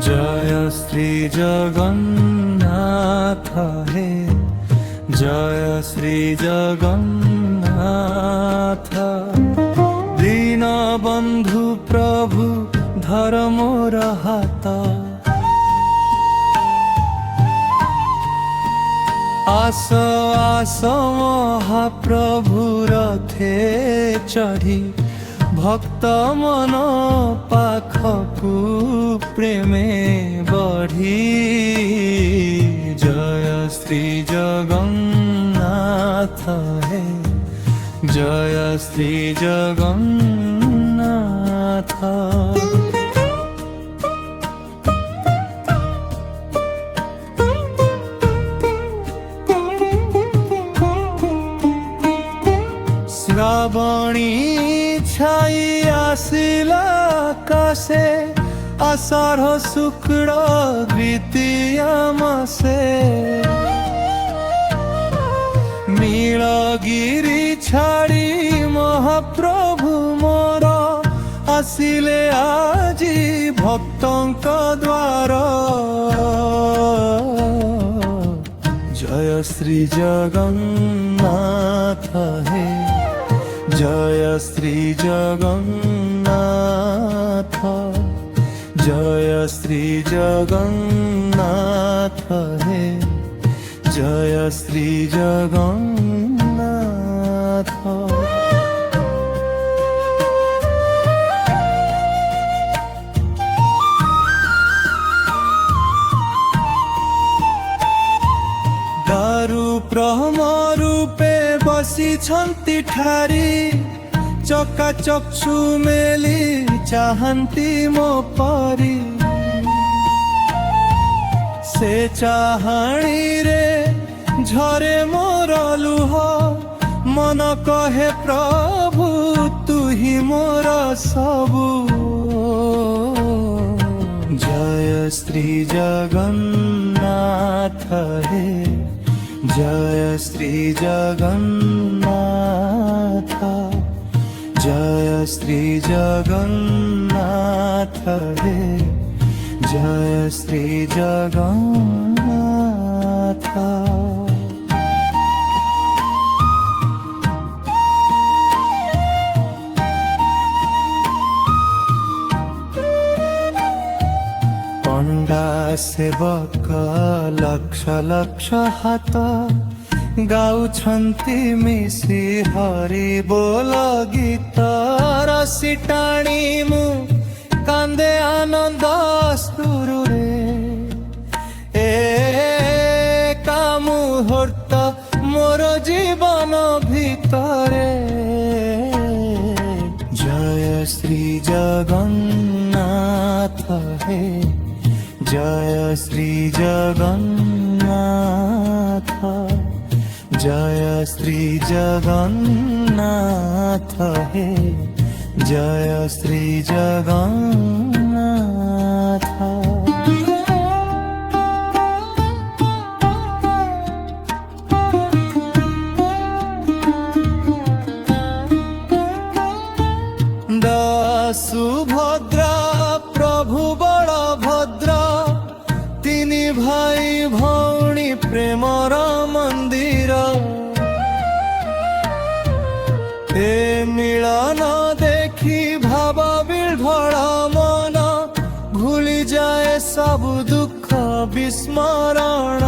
জয় শ্রী জগন্নাথ হে, জয় শ্রী জগন্নাথ। দীনবন্ধু প্রভু ধর মোর হাত, আস আস মহাপ্রভু রথে চढ़ी, ভক্ত মন পাখকু প্রেমে বঢ়ি। জয় শ্রী জগন্নাথ হে, জয় শ্রী জগন্নাথ। শ্রাবণী ছাই আসিলা আকাশে, আষাঢ় শুক্ল দ্বিতীয়া মাসে। নীলগিরি ছাড়ি মহাপ্রভু মোর, আসিলে আজি ভক্তଙ୍କ দ্বার। জয় শ্রী জগন্নাথ হে, জয় শ্রী জগন্নাথ, জয় শ্রী জগন্নাথ হে, জয় শ্রী জগন্নাথ। ଦାରୁ ବ୍ରହ୍ମ ରୂପେ ବସିଛନ୍ତି ଠାରି, ଚକାଚକ୍ଷୁ ମେଲି ଚାହାନ୍ତି ମୋ ପରି। ସେ ଚାହାଣୀରେ ଝରେ ମୋର ଲୁହ, ମନ କହେ ପ୍ରଭୁ ତୁ ହିଁ ମୋର ସବୁ। ଜୟ ଶ୍ରୀ ଜଗନ୍ନାଥ হে, জয় শ্রী জগন্নাথ, জয় শ্রী জগন্নাথ হে, জয় শ্রী জগন্নাথ। পণ্ডা সেবক লক্ষ লক্ষ হাত, গাউଛନ୍ତି মিশি হরি ବୋଲ ଗୀତ। ରସି ଟାଣି ମୁଁ କାନ୍ଦେ ଆନନ୍ଦ ସ୍ତୁରୁରେ, ଏକା ମୁହୂର୍ତ୍ତ ମୋର ଜୀବନ ଭିତରେ। জয় শ্রী জগন্নাথ হে, জয় শ্রী জগন্নাথ, জয় শ্রী জগন্নাথ হে, জয় শ্রী জগন্নাথ। সুভদ্রা প্রভু বড় ভদ্র, তিনি ভাই ভৌণী প্রেমর মন্দির। এ মিলন দেখি ভাব বিহ্বল মন, ভুলি যায় সবু দুঃখ বিস্মরণ।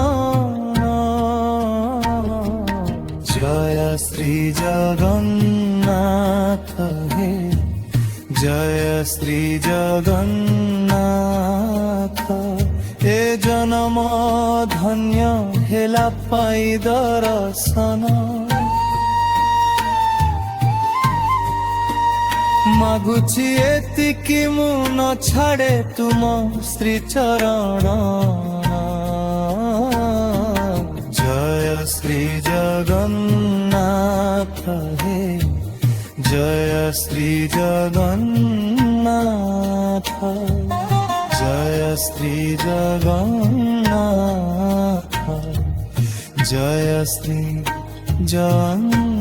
জয় শ্রী জগন্নাথ হে, জয় শ্রী জগন্নাথ। এ জনম ধন্য হেলা পাই দর্শন, মাগুছি এতিকি মু ন ছাড়ে তুম শ্রীচরণ। জয় শ্রী জগন্নাথ হে, জয় শ্রী জগন্নাথ, জয় শ্রী জগন্নাথ, জয় শ্রী জগন্নাথ।